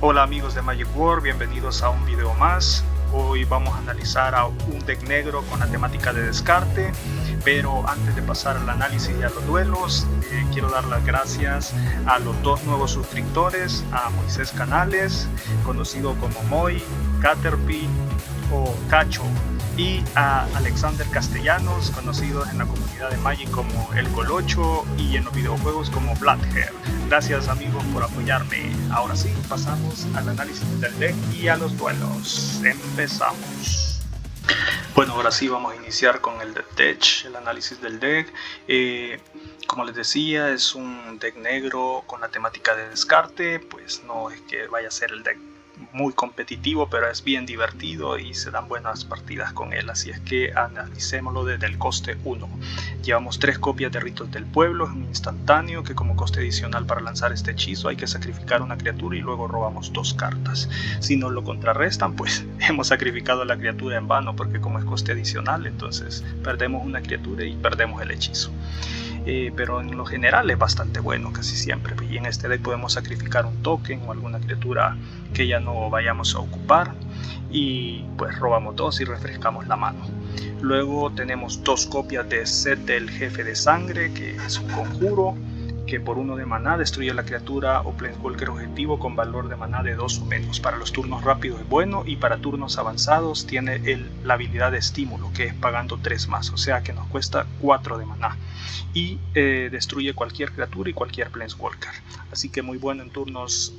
Hola amigos de Magic World, bienvenidos a un video más. Hoy vamos a analizar a un deck negro con la temática de descarte, pero antes de pasar al análisis y a los duelos, quiero dar las gracias a los dos nuevos suscriptores, a Moisés Canales, conocido como Moy, Caterpie o Cacho, y a Alexander Castellanos, conocidos en la comunidad de Magic como El Colocho y en los videojuegos como Blackhair. Gracias amigos por apoyarme. Ahora sí, pasamos al análisis del deck y a los duelos. Empezamos. Bueno, ahora sí vamos a iniciar con el deck, el análisis del deck. Como les decía, es un deck negro con la temática de descarte, pues no es que vaya a ser el deck muy competitivo, pero es bien divertido y se dan buenas partidas con él, así es que analicémoslo desde el coste 1. Llevamos 3 copias de Ritos del Pueblo, es un instantáneo que como coste adicional para lanzar este hechizo hay que sacrificar una criatura y luego robamos 2 cartas. Si nos lo contrarrestan, pues hemos sacrificado a la criatura en vano, porque como es coste adicional, entonces perdemos una criatura y perdemos el hechizo. Pero en lo general es bastante bueno casi siempre, y en este deck podemos sacrificar un token o alguna criatura que ya no vayamos a ocupar y pues robamos 2 y refrescamos la mano. Luego tenemos 2 copias de Set del Jefe de Sangre, que es un conjuro que por 1 de maná destruye la criatura o planeswalker objetivo con valor de maná de 2 o menos. Para los turnos rápidos es bueno, y para turnos avanzados tiene la habilidad de estímulo, que es pagando 3 más, o sea que nos cuesta 4 de maná, y destruye cualquier criatura y cualquier planeswalker, así que muy bueno en turnos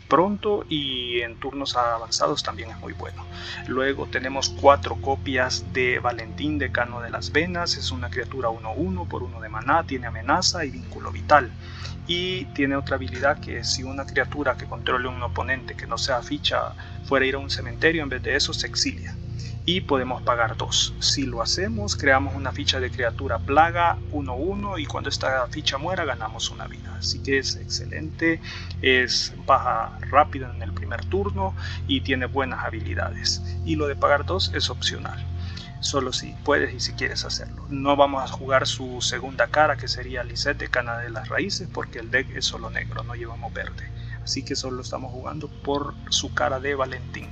pronto, y en turnos avanzados también es muy bueno. Luego tenemos 4 copias de Valentín, Decano de las Venas. Es una criatura 1/1 por 1 de maná, tiene amenaza y vínculo vital, y tiene otra habilidad que si una criatura que controle un oponente que no sea ficha fuera a ir a un cementerio, en vez de eso se exilia, y podemos pagar 2. Si lo hacemos, creamos una ficha de criatura plaga 1/1 y cuando esta ficha muera ganamos una vida, así que es excelente, es baja rápido en el primer turno y tiene buenas habilidades, y lo de pagar 2 es opcional, solo si puedes y si quieres hacerlo. No vamos a jugar su segunda cara, que sería Lisette, Decana de las Raíces, porque el deck es solo negro, no llevamos verde, así que solo estamos jugando por su cara de Valentín.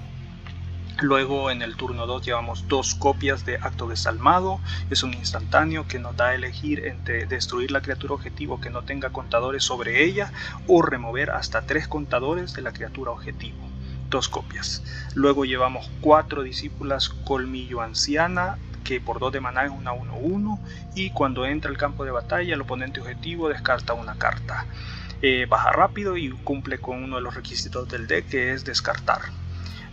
Luego en el turno 2 llevamos 2 copias de Acto Desalmado. Es un instantáneo que nos da a elegir entre destruir la criatura objetivo que no tenga contadores sobre ella o remover hasta 3 contadores de la criatura objetivo. 2 copias. Luego llevamos 4 Discípulas Colmillo Anciana, que por 2 de maná es una 1/1, y cuando entra al campo de batalla el oponente objetivo descarta una carta. Baja rápido y cumple con uno de los requisitos del deck, que es descartar.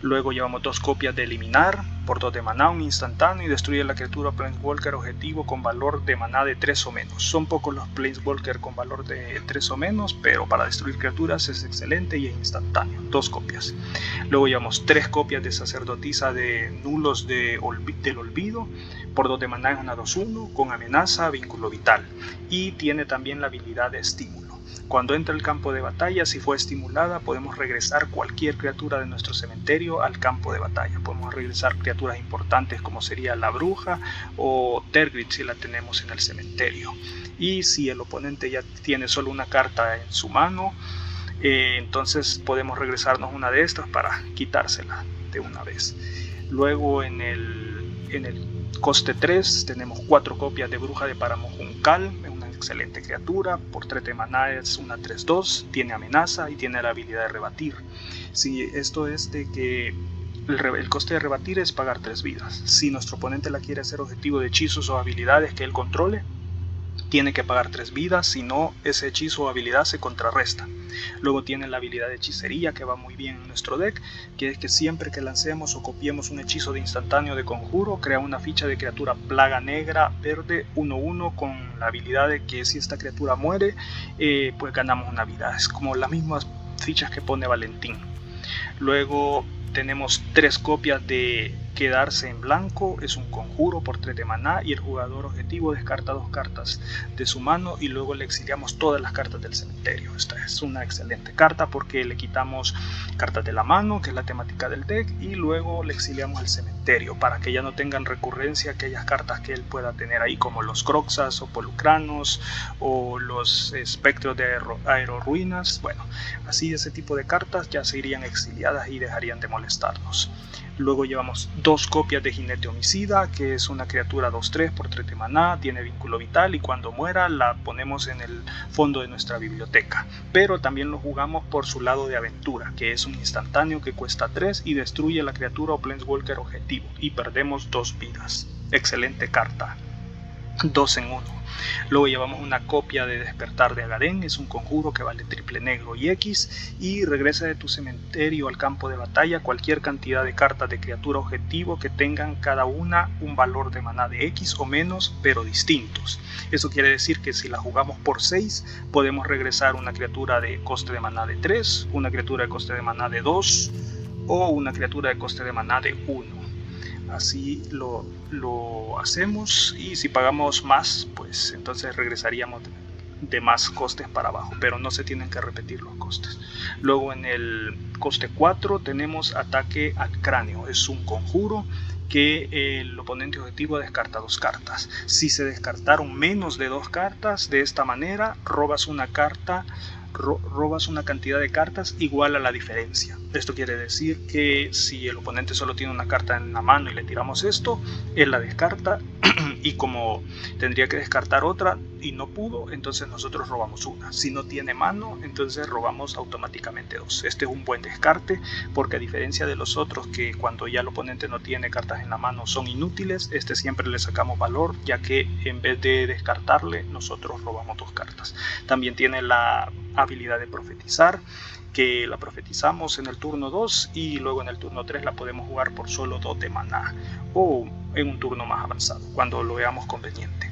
Luego llevamos 2 copias de Eliminar, por 2 de maná, un instantáneo, y destruye la criatura planeswalker objetivo con valor de maná de 3 o menos. Son pocos los planeswalker con valor de 3 o menos, pero para destruir criaturas es excelente y es instantáneo. 2 copias. Luego llevamos 3 copias de Sacerdotisa de Nulos del Olvido, por 2 de maná es una 2/1, con amenaza, vínculo vital, y tiene también la habilidad de estímulo. Cuando entra al campo de batalla, si fue estimulada, podemos regresar cualquier criatura de nuestro cementerio al campo de batalla. Podemos regresar criaturas importantes como sería la bruja o Tergrid si la tenemos en el cementerio. Y si el oponente ya tiene solo una carta en su mano, entonces podemos regresarnos una de estas para quitársela de una vez. Luego en el coste 3 tenemos 4 copias de Bruja de Páramo Juncal, una excelente criatura, por 3 de maná es una 3/2, tiene amenaza y tiene la habilidad de rebatir. Si esto es de que el coste de rebatir es pagar 3 vidas. Si nuestro oponente la quiere hacer objetivo de hechizos o habilidades que él controle, tiene que pagar 3 vidas, si no ese hechizo o habilidad se contrarresta. Luego tiene la habilidad de hechicería, que va muy bien en nuestro deck, que es que siempre que lancemos o copiemos un hechizo de instantáneo de conjuro, crea una ficha de criatura plaga negra verde 1/1 con la habilidad de que si esta criatura muere, pues ganamos una vida. Es como las mismas fichas que pone Valentín. Luego tenemos 3 copias de quedarse en blanco es un conjuro por 3 de maná y el jugador objetivo descarta 2 cartas de su mano y luego le exiliamos todas las cartas del cementerio. Esta es una excelente carta porque le quitamos cartas de la mano, que es la temática del deck, y luego le exiliamos al cementerio para que ya no tengan recurrencia aquellas cartas que él pueda tener ahí, como los Croxas o Polucranos o los espectros de aerorruinas. Bueno, así ese tipo de cartas ya se irían exiliadas y dejarían de molestarnos. Luego llevamos 2 copias de Jinete Homicida, que es una criatura 2-3 por 3 de maná, tiene vínculo vital y cuando muera la ponemos en el fondo de nuestra biblioteca. Pero también lo jugamos por su lado de aventura, que es un instantáneo que cuesta 3 y destruye la criatura o Planeswalker objetivo y perdemos 2 vidas. Excelente carta. 2 en 1. Luego llevamos una copia de Despertar de Agadén, es un conjuro que vale triple negro y X, y regresa de tu cementerio al campo de batalla cualquier cantidad de cartas de criatura objetivo que tengan cada una un valor de maná de X o menos, pero distintos. Eso quiere decir que si la jugamos por 6, podemos regresar una criatura de coste de maná de 3, una criatura de coste de maná de 2 o una criatura de coste de maná de 1. Así lo hacemos, y si pagamos más, pues entonces regresaríamos de más costes para abajo, pero no se tienen que repetir los costes. Luego en el coste 4 tenemos Ataque al Cráneo, es un conjuro que el oponente objetivo descarta 2 cartas. Si se descartaron menos de 2 cartas, de esta manera robas una cantidad de cartas igual a la diferencia. Esto quiere decir que si el oponente solo tiene una carta en la mano y le tiramos esto, él la descarta y como tendría que descartar otra y no pudo, entonces nosotros robamos una. Si no tiene mano, entonces robamos automáticamente 2. Este es un buen descarte porque a diferencia de los otros que cuando ya el oponente no tiene cartas en la mano son inútiles, este siempre le sacamos valor, ya que en vez de descartarle nosotros robamos 2 cartas. También tiene la habilidad de profetizar, que la profetizamos en el turno 2 y luego en el turno 3 la podemos jugar por solo 2 de maná o en un turno más avanzado cuando lo veamos conveniente.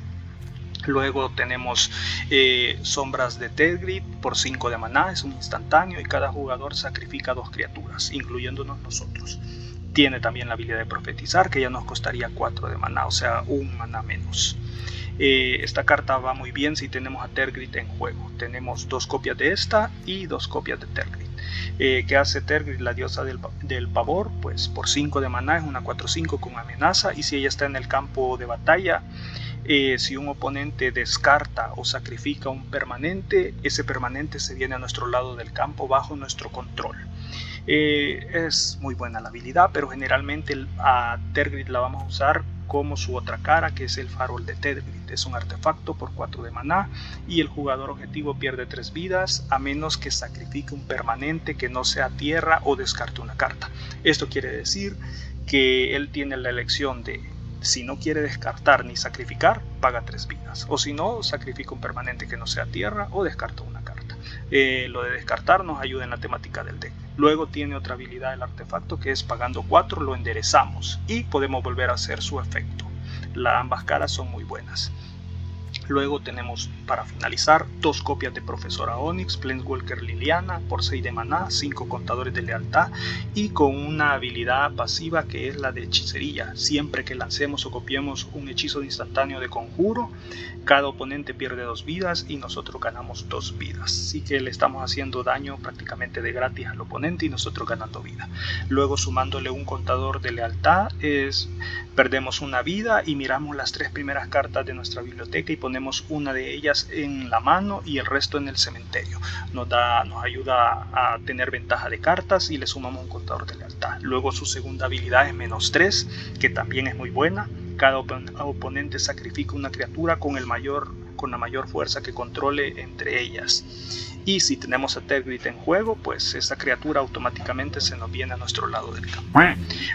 Luego tenemos Sombras de Tergrid por 5 de maná, es un instantáneo y cada jugador sacrifica 2 criaturas, incluyéndonos nosotros. Tiene también la habilidad de profetizar, que ya nos costaría 4 de maná, o sea, un maná menos. Esta carta va muy bien si tenemos a Tergrid en juego. Tenemos 2 copias de esta y 2 copias de Tergrid. ¿Qué hace Tergrid, la diosa del pavor? Pues por 5 de maná es una 4-5 con amenaza, y si ella está en el campo de batalla, si un oponente descarta o sacrifica un permanente, ese permanente se viene a nuestro lado del campo bajo nuestro control. Es muy buena la habilidad, pero generalmente a Tergrid la vamos a usar como su otra cara, que es el Farol de Tergrid. Es un artefacto por 4 de maná y el jugador objetivo pierde 3 vidas a menos que sacrifique un permanente que no sea tierra o descarte una carta. Esto quiere decir que él tiene la elección de, si no quiere descartar ni sacrificar, paga 3 vidas, o si no, sacrifica un permanente que no sea tierra o descarta una carta. Lo de descartar nos ayuda en la temática del deck. Luego tiene otra habilidad el artefacto, que es pagando 4 lo enderezamos y podemos volver a hacer su efecto. Ambas caras son muy buenas. Luego tenemos, para finalizar, 2 copias de Profesora Onyx, Planeswalker Liliana por 6 de maná, 5 contadores de lealtad y con una habilidad pasiva que es la de hechicería. Siempre que lancemos o copiemos un hechizo instantáneo de conjuro, cada oponente pierde 2 vidas y nosotros ganamos 2 vidas. Así que le estamos haciendo daño prácticamente de gratis al oponente y nosotros ganando vida. Luego, sumándole un contador de lealtad, perdemos una vida y miramos las 3 primeras cartas de nuestra biblioteca y ponemos una de ellas en la mano y el resto en el cementerio. Nos ayuda a tener ventaja de cartas y le sumamos un contador de lealtad. Luego su segunda habilidad es -3, que también es muy buena. Cada oponente sacrifica una criatura con la mayor fuerza que controle entre ellas. Y si tenemos a Tergrid en juego, pues esa criatura automáticamente se nos viene a nuestro lado del campo.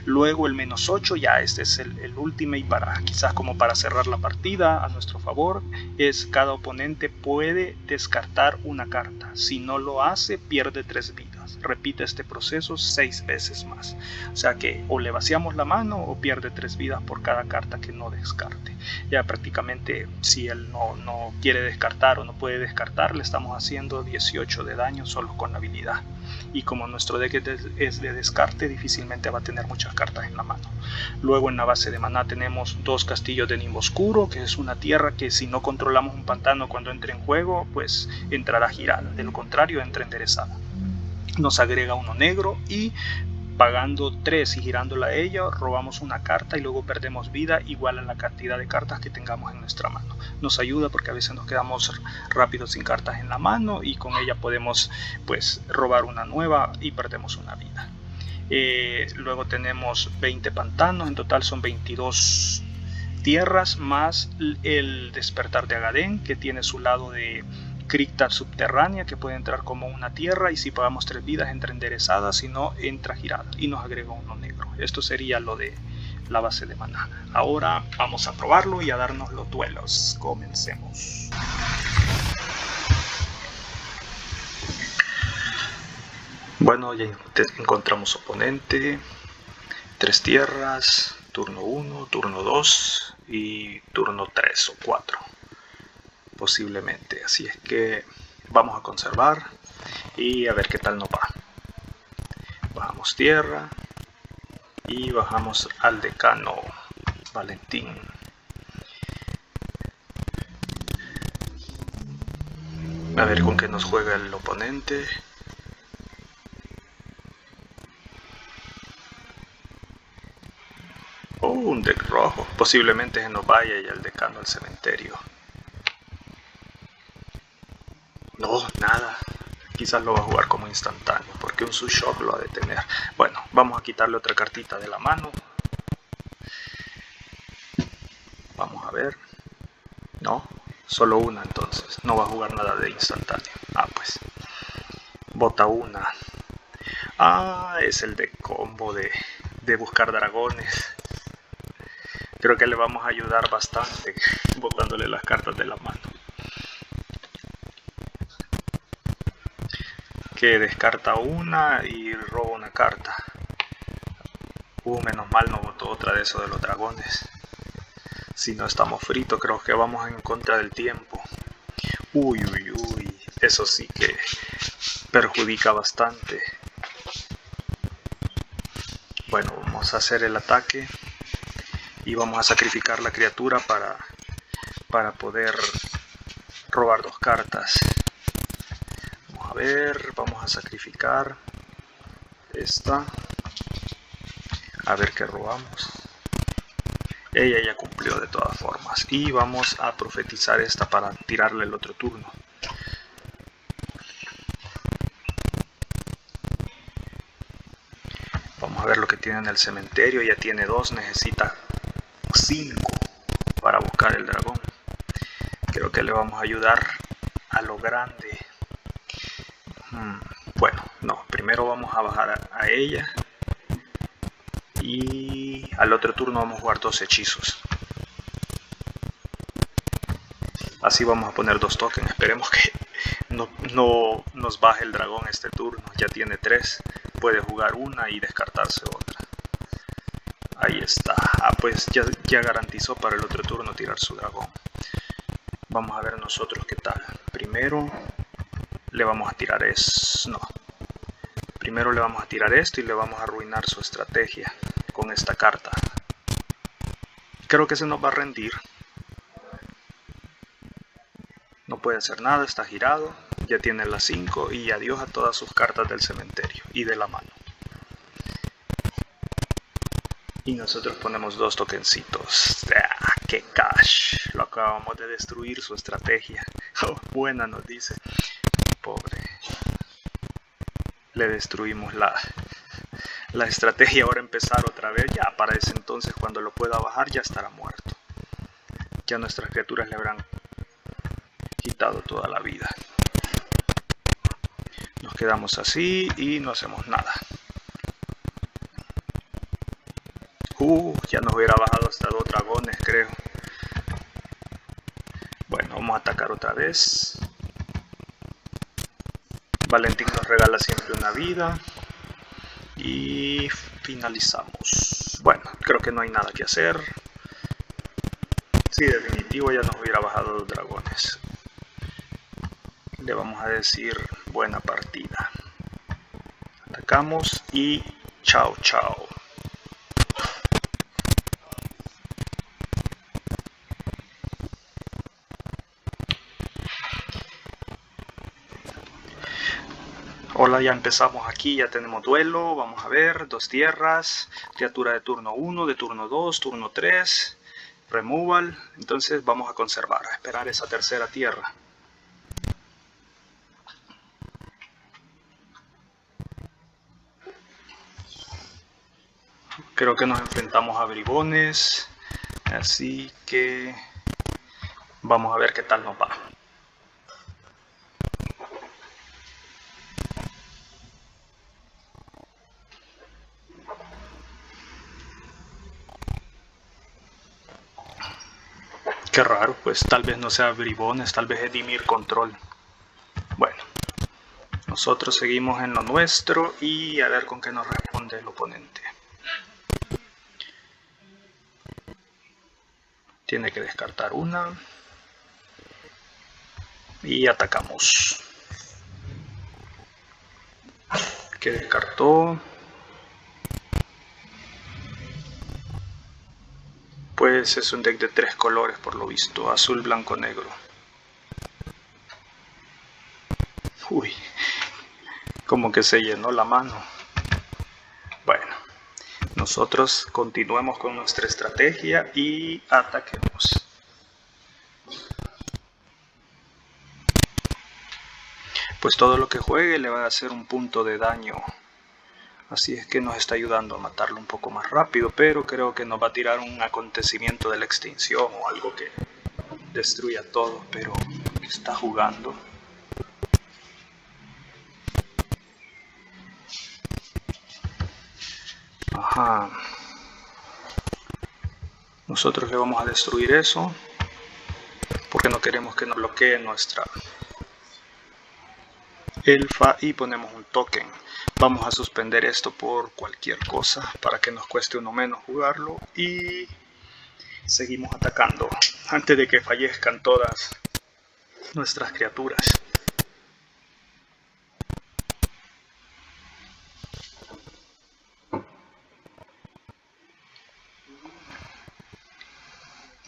Luego el -8, ya este es el último, y quizás como para cerrar la partida a nuestro favor, es cada oponente puede descartar una carta. Si no lo hace, pierde 3 vidas. Repite este proceso 6 veces más. O sea que o le vaciamos la mano o pierde 3 vidas por cada carta que no descarte. Ya prácticamente, si él no quiere descartar o no puede descartar, le estamos haciendo 18 de daño solo con la habilidad. y como nuestro deck es de descarte, difícilmente va a tener muchas cartas en la mano. Luego en la base de maná tenemos 2 castillos de Nimbo Oscuro, que es una tierra que si no controlamos un pantano cuando entre en juego, pues entrará girada, de lo contrario entra enderezada. Nos agrega 1 negro y pagando 3 y girándola a ella, robamos una carta y luego perdemos vida igual a la cantidad de cartas que tengamos en nuestra mano. Nos ayuda porque a veces nos quedamos rápido sin cartas en la mano y con ella podemos pues robar una nueva y perdemos una vida. Luego tenemos 20 pantanos, en total son 22 tierras más el despertar de Agaden, que tiene su lado de cripta subterránea que puede entrar como una tierra y si pagamos 3 vidas entra enderezada, si no entra girada y nos agrega 1 negro. Esto sería lo de la base de maná. Ahora vamos a probarlo y a darnos los duelos. Comencemos. Bueno, ya encontramos oponente, 3 tierras, turno 1, turno 2 y turno 3 o 4. Posiblemente, así es que vamos a conservar y a ver qué tal nos va. Bajamos tierra y bajamos al decano Valentín. A ver con qué nos juega el oponente. Oh, un deck rojo. Posiblemente se nos vaya y el decano al cementerio. No, nada. Quizás lo va a jugar como instantáneo, porque un Su-Shock lo ha de tener. Bueno, vamos a quitarle otra cartita de la mano. Vamos a ver. No, solo una entonces. No va a jugar nada de instantáneo. Ah, pues. Bota una. Ah, es el de combo de buscar dragones. Creo que le vamos a ayudar bastante botándole las cartas de la mano. Que descarta una y roba una carta. Menos mal no botó otra de esos de los dragones. Si no estamos fritos, creo que vamos en contra del tiempo. Uy, eso sí que perjudica bastante. Bueno, vamos a hacer el ataque y vamos a sacrificar la criatura para poder robar 2 cartas. Vamos a ver, vamos a sacrificar esta. A ver qué robamos. Ella ya cumplió de todas formas. Y vamos a profetizar esta para tirarle el otro turno. Vamos a ver lo que tiene en el cementerio. Ya tiene 2, necesita 5 para buscar el dragón. Creo que le vamos a ayudar a lo grande. Bueno, no. Primero vamos a bajar a ella. Y al otro turno vamos a jugar 2 hechizos. Así vamos a poner 2 tokens. Esperemos que no nos baje el dragón este turno. Ya tiene 3. Puede jugar una y descartarse otra. Ahí está. Ah, pues ya garantizó para el otro turno tirar su dragón. Vamos a ver nosotros qué tal. Primero le vamos a tirar Primero le vamos a tirar esto y le vamos a arruinar su estrategia con esta carta. Creo que se nos va a rendir. No puede hacer nada, está girado. Ya tiene las 5 y adiós a todas sus cartas del cementerio y de la mano. Y nosotros ponemos 2 tokencitos. ¡Ah, qué cash! Lo acabamos de destruir su estrategia. Oh, buena nos dice. Pobre. Le destruimos la estrategia. Ahora empezar otra vez. Ya para ese entonces cuando lo pueda bajar ya estará muerto. Ya nuestras criaturas le habrán quitado toda la vida. Nos quedamos así y no hacemos nada. Ya nos hubiera bajado hasta 2 dragones, creo. Bueno, vamos a atacar otra vez. Valentín nos regala siempre una vida. Y finalizamos. Bueno, creo que no hay nada que hacer. Sí, definitivo ya nos hubiera bajado 2 dragones. Le vamos a decir buena partida. Atacamos y chao, chao. Hola, ya empezamos aquí, ya tenemos duelo, vamos a ver, 2 tierras, criatura de turno 1, de turno 2, turno 3, removal, entonces vamos a conservar, a esperar esa tercera tierra. Creo que nos enfrentamos a bribones, así que vamos a ver qué tal nos va. Qué raro, pues tal vez no sea bribones, tal vez es Dimir Control. Bueno, nosotros seguimos en lo nuestro y a ver con qué nos responde el oponente. Tiene que descartar una y atacamos. Que descartó. Pues es un deck de 3 colores por lo visto, azul, blanco, negro. Uy, como que se llenó la mano. Bueno, nosotros continuemos con nuestra estrategia y ataquemos. Pues todo lo que juegue le va a hacer un punto de daño. Así es que nos está ayudando a matarlo un poco más rápido, pero creo que nos va a tirar un acontecimiento de la extinción o algo que destruya todo, pero está jugando. Ajá. Nosotros le vamos a destruir eso, porque no queremos que nos bloquee nuestra elfa y ponemos un token. Vamos a suspender esto por cualquier cosa para que nos cueste uno menos jugarlo y seguimos atacando antes de que fallezcan todas nuestras criaturas.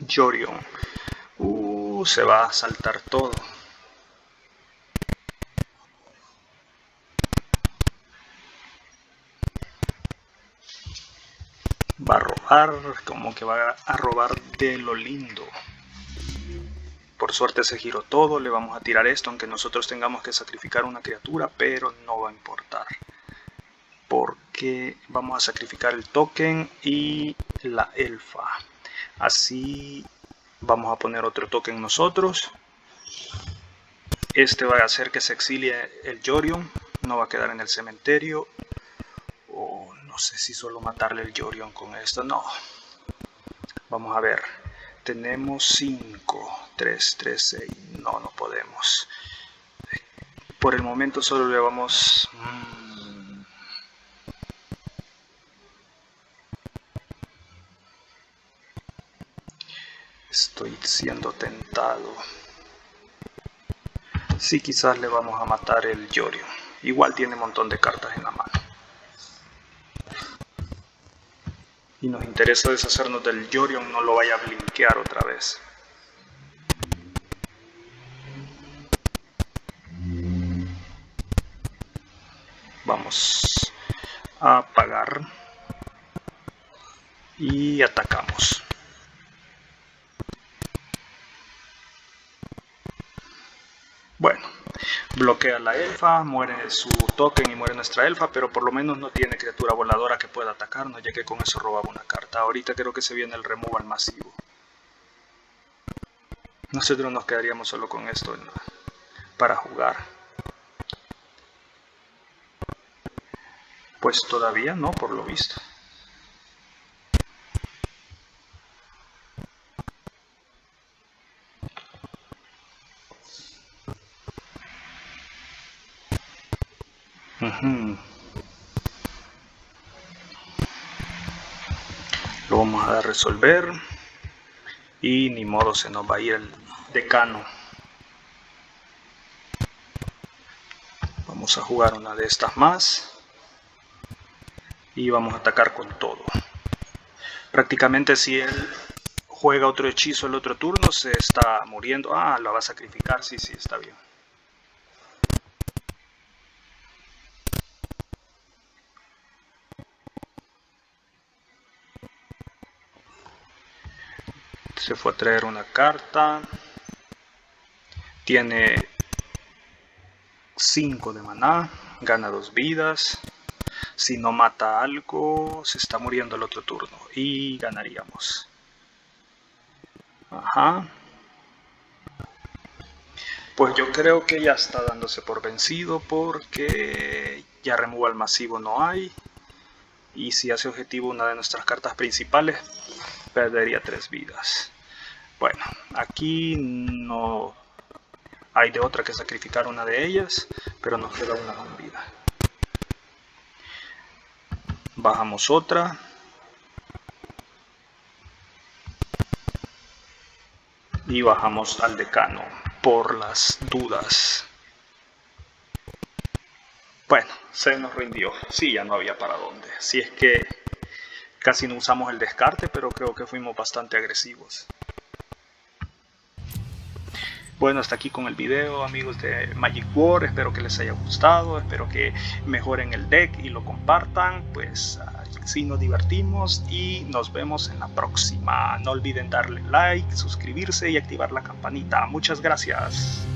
Yorion. Se va a saltar todo. Va a robar, como que va a robar de lo lindo. Por suerte se giró todo, le vamos a tirar esto, aunque nosotros tengamos que sacrificar una criatura, pero no va a importar. Porque vamos a sacrificar el token y la elfa. Así vamos a poner otro token nosotros. Este va a hacer que se exilie el Yorion, no va a quedar en el cementerio. O no sé si solo matarle el Yorion con esto, no. Vamos a ver, tenemos 5, 3, 3, 6, no podemos. Por el momento solo le vamos... Estoy siendo tentado. Sí, quizás le vamos a matar el Yorion. Igual tiene un montón de cartas en la mano. Y nos interesa deshacernos del Yorion, no lo vaya a blinkear otra vez. Vamos a apagar y atacamos. Bueno, bloquea la elfa, muere su token y muere nuestra elfa, pero por lo menos no tiene criatura voladora que pueda atacarnos, ya que con eso robaba una carta. Ahorita creo que se viene el removal masivo. Nosotros nos quedaríamos solo con esto para jugar. Pues todavía no, por lo visto. Lo vamos a resolver y ni modo, se nos va a ir el decano. Vamos a jugar una de estas más y vamos a atacar con todo. Prácticamente si él juega otro hechizo el otro turno se está muriendo. Ah, lo va a sacrificar, sí, está bien. Se fue a traer una carta. Tiene 5 de maná, gana 2 vidas. Si no mata algo, se está muriendo el otro turno y ganaríamos. Ajá. Pues yo creo que ya está dándose por vencido porque ya removal masivo no hay. Y si hace objetivo una de nuestras cartas principales, perdería 3 vidas. Bueno, aquí no hay de otra que sacrificar una de ellas, pero nos queda una con vida. Bajamos otra. Y bajamos al decano por las dudas. Bueno, se nos rindió. Sí, ya no había para dónde. Si es que casi no usamos el descarte, pero creo que fuimos bastante agresivos. Bueno, hasta aquí con el video, amigos de Magic War. Espero que les haya gustado, espero que mejoren el deck y lo compartan. Pues así nos divertimos y nos vemos en la próxima. No olviden darle like, suscribirse y activar la campanita. Muchas gracias.